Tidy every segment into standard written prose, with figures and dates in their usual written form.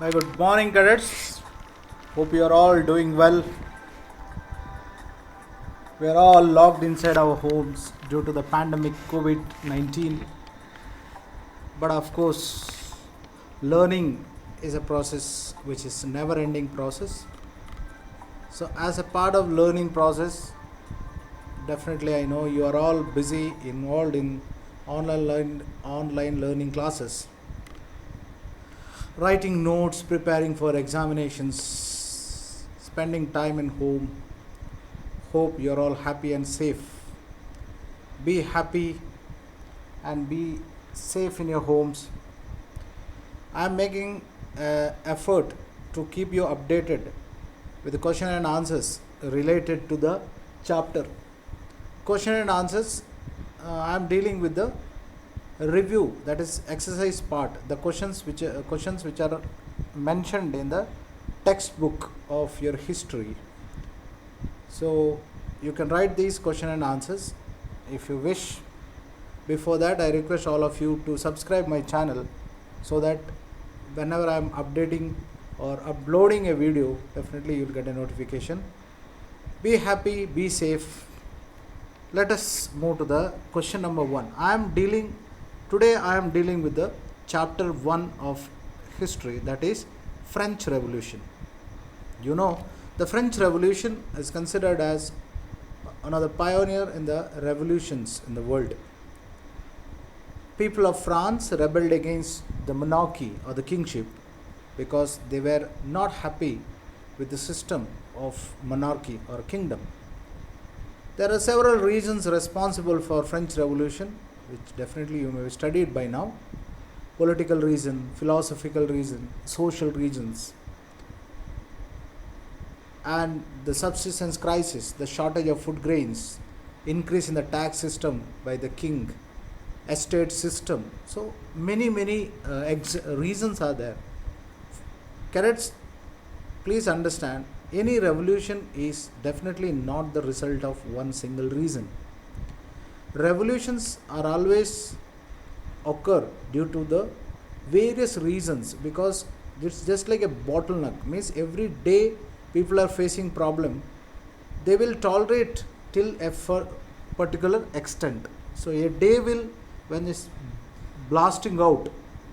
Hi, good morning, cadets. Hope you are all doing well. We are all locked inside our homes due to the pandemic COVID 19. But of course, learning is a process which is never ending process. So, as a part of learning process, definitely I know you are all busy involved in online learning classes, writing notes, preparing for examinations, spending time in home. Hope you're all happy and safe. Be happy and be safe in your homes. I'm making effort to keep you updated with the question and answers related to the chapter. Question and answers, I'm dealing with the review, that is exercise part, the questions which are mentioned in the textbook of your history. So you can write these question and answers if you wish. Before that, I request all of you to subscribe my channel so that whenever I am updating or uploading a video, definitely you will get a notification. Be happy, be safe. Let us move to the question number 1. Today I am dealing with the chapter 1 of history, that is French Revolution. You know, the French Revolution is considered as one of the pioneer in the revolutions in the world. People of France rebelled against the monarchy or the kingship because they were not happy with the system of monarchy or kingdom. There are several reasons responsible for French Revolution, which definitely you may have studied by now. Political reason, philosophical reason, social reasons, and the subsistence crisis, the shortage of food grains, increase in the tax system by the king, estate system. So many reasons are there. Cadets, please understand, any revolution is definitely not the result of one single reason. Revolutions are always occur due to the various reasons, because it's just like a bottleneck, means every day people are facing problem. They will tolerate till a particular extent. So a day will, when it's blasting out,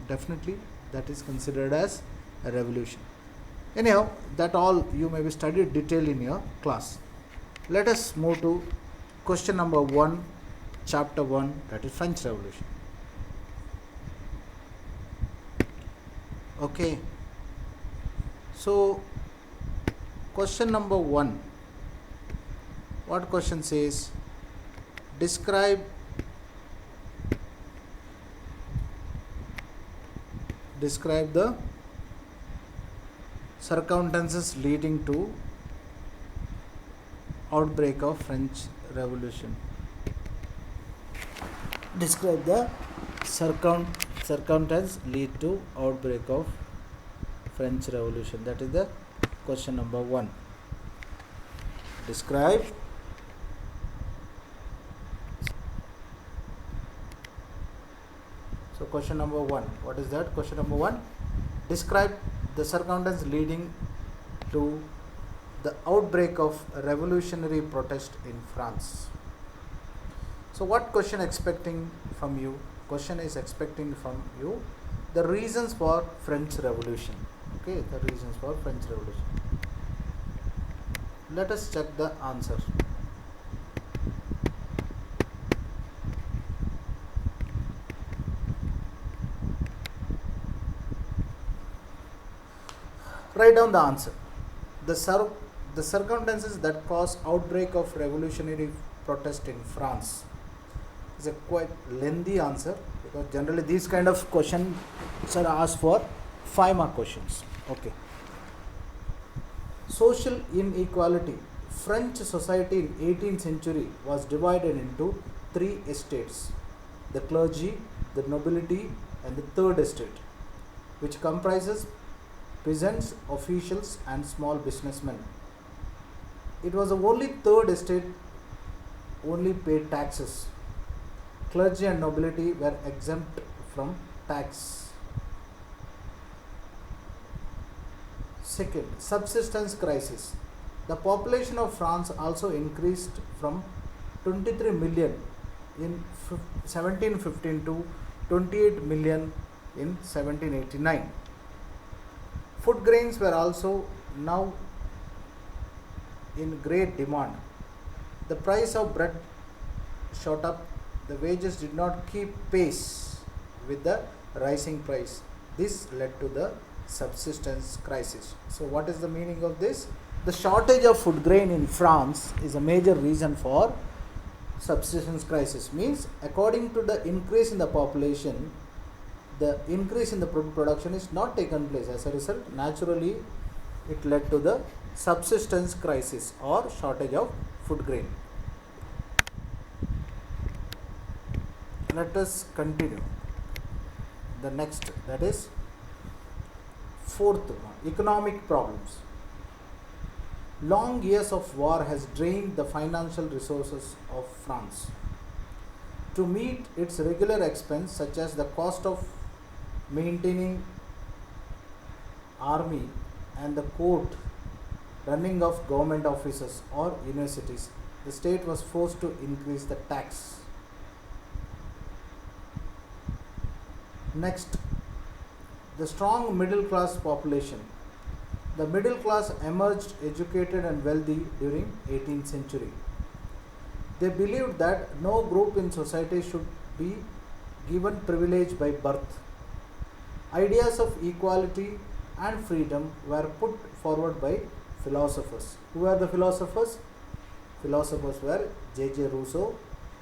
definitely that is considered as a revolution. Anyhow, that all you may be studied detail in your class. Let us move to question number 1, chapter 1, that is French Revolution. Okay, so question number 1, what question says? Describe the circumstances leading to outbreak of French Revolution. Describe the circumstance lead to outbreak of French Revolution. That is the question number 1. Describe so question number 1, what is that? Question number 1, describe the circumstance leading to the outbreak of a revolutionary protest in France. So what question expecting from you? Question is expecting from you the reasons for French Revolution. Okay, the reasons for French Revolution. Let us check the answer. Write down the answer. The circumstances that caused outbreak of revolutionary protest in France is a quite lengthy answer, because generally these kind of questions are asked for 5 mark questions. Okay. Social inequality. French society in 18th century was divided into 3 estates: the clergy, the nobility, and the third estate, which comprises peasants, officials, and small businessmen. It was the only third estate only paid taxes. Clergy and nobility were exempt from tax. Second, subsistence crisis. The population of France also increased from 23 million in 1715 to 28 million in 1789. Food grains were also now in great demand. The price of bread shot up. The wages did not keep pace with the rising price. This led to the subsistence crisis. So, what is the meaning of this? The shortage of food grain in France is a major reason for subsistence crisis. Means, according to the increase in the population, the increase in the production is not taken place. As a result, naturally, it led to the subsistence crisis or shortage of food grain. Let us continue. The next, that is fourth one, economic problems. Long years of war has drained the financial resources of France. To meet its regular expense, such as the cost of maintaining army and the court, running of government offices or universities, the state was forced to increase the tax. Next, the strong middle class population. The middle class emerged educated and wealthy during 18th century. They believed that no group in society should be given privilege by birth. Ideas of equality and freedom were put forward by philosophers. Who are the philosophers? Philosophers were J.J. Rousseau,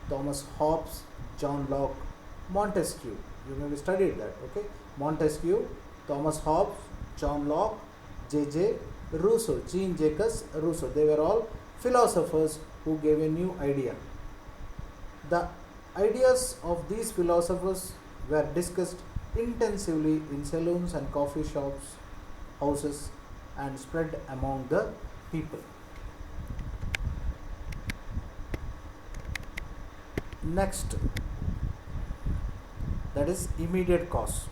Thomas Hobbes, John Locke, Montesquieu. You may have studied that, okay? Montesquieu, Thomas Hobbes, John Locke, J.J. Rousseau, Jean-Jacques Rousseau. They were all philosophers who gave a new idea. The ideas of these philosophers were discussed intensively in saloons and coffee shops, houses, and spread among the people. Next, that is immediate cause.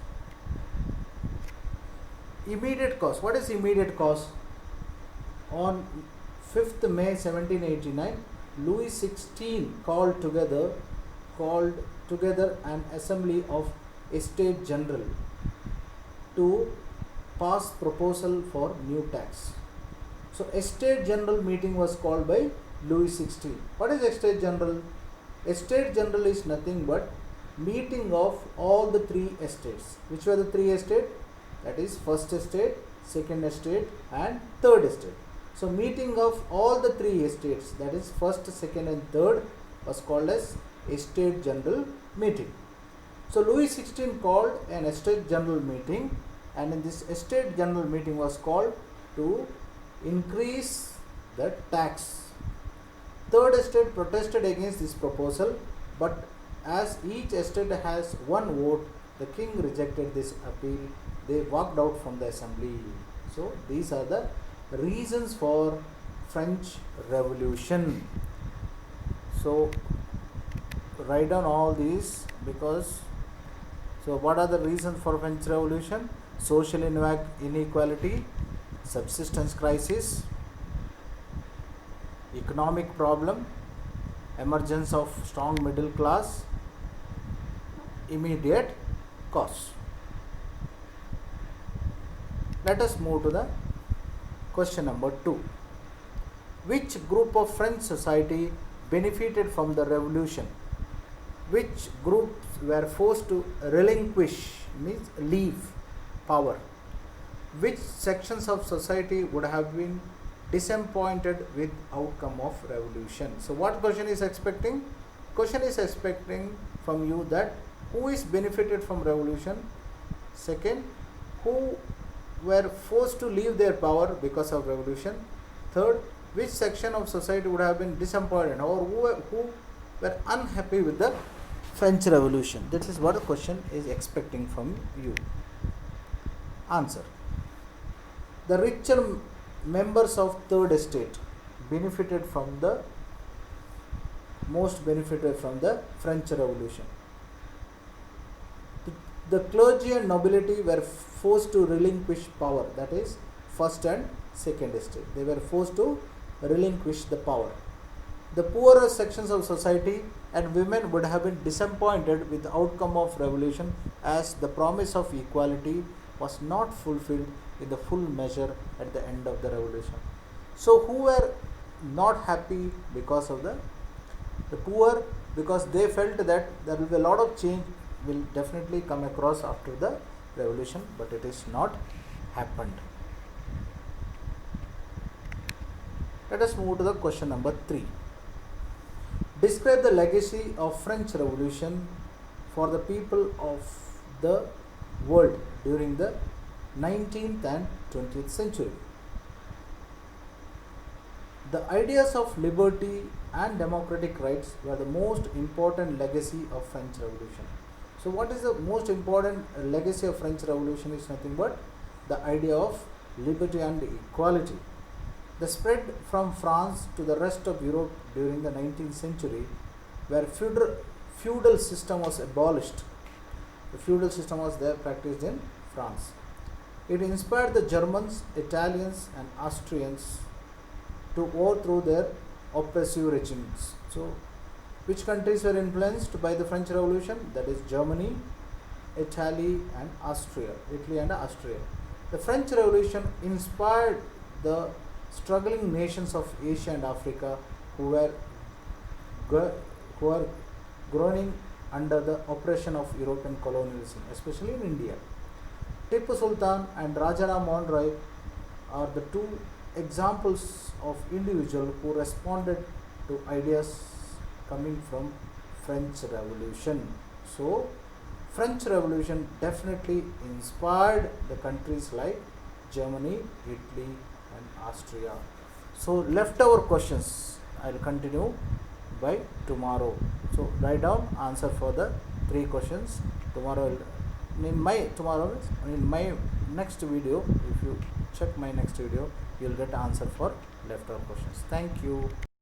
Immediate cause. What is immediate cause? On 5th May 1789, Louis XVI called together an assembly of Estates General to pass proposal for new tax. So, Estates General meeting was called by Louis XVI. What is Estates General? Estates General is nothing but meeting of all the three estates. Which were the three estates? That is first estate, second estate and third estate. So, meeting of all the three estates, that is first, second and third, was called as Estate General meeting. So, Louis XVI called an Estate General meeting, and in this Estate General meeting was called to increase the tax. Third estate protested against this proposal, but as each estate has one vote, the king rejected this appeal. They walked out from the assembly. So, these are the reasons for French Revolution. So, write down all these, because so what are the reasons for French Revolution? Social inequality, subsistence crisis, economic problem, emergence of strong middle class, immediate cause. Let us move to the question number 2. Which group of French society benefited from the revolution? Which groups were forced to relinquish, means leave power? Which sections of society would have been disappointed with outcome of revolution? So, what question is expecting? Question is expecting from you that who is benefited from revolution? Second, who were forced to leave their power because of revolution? Third, which section of society would have been disappointed or who were unhappy with the French Revolution? This is what the question is expecting from you. Answer. The richer members of third estate benefited from the French Revolution. The clergy and nobility were forced to relinquish power, that is, first and second estate. They were forced to relinquish the power. The poorer sections of society and women would have been disappointed with the outcome of revolution, as the promise of equality was not fulfilled in the full measure at the end of the revolution. So who were not happy because of the poor, because they felt that there will be a lot of change will definitely come across after the revolution, but it is not happened. Let us move to the question number 3. Describe the legacy of French Revolution for the people of the world during the 19th and 20th century. The ideas of liberty and democratic rights were the most important legacy of French Revolution. So what is the most important legacy of French Revolution is nothing but the idea of liberty and equality. The spread from France to the rest of Europe during the 19th century, where feudal system was abolished. The feudal system was there practiced in France. It inspired the Germans, Italians and Austrians to overthrow their oppressive regimes. So, which countries were influenced by the French Revolution? That is Germany, Italy and Austria. The French Revolution inspired the struggling nations of Asia and Africa who were groaning under the oppression of European colonialism, especially in India. Tipu Sultan and Raja Ram Mohan Roy are the two examples of individuals who responded to ideas coming from French Revolution. So, French Revolution definitely inspired the countries like Germany, Italy and Austria. So, leftover questions I will continue by tomorrow. So, write down answer for the 3 questions. In my next video, if you check my next video, you will get answer for leftover questions. Thank you.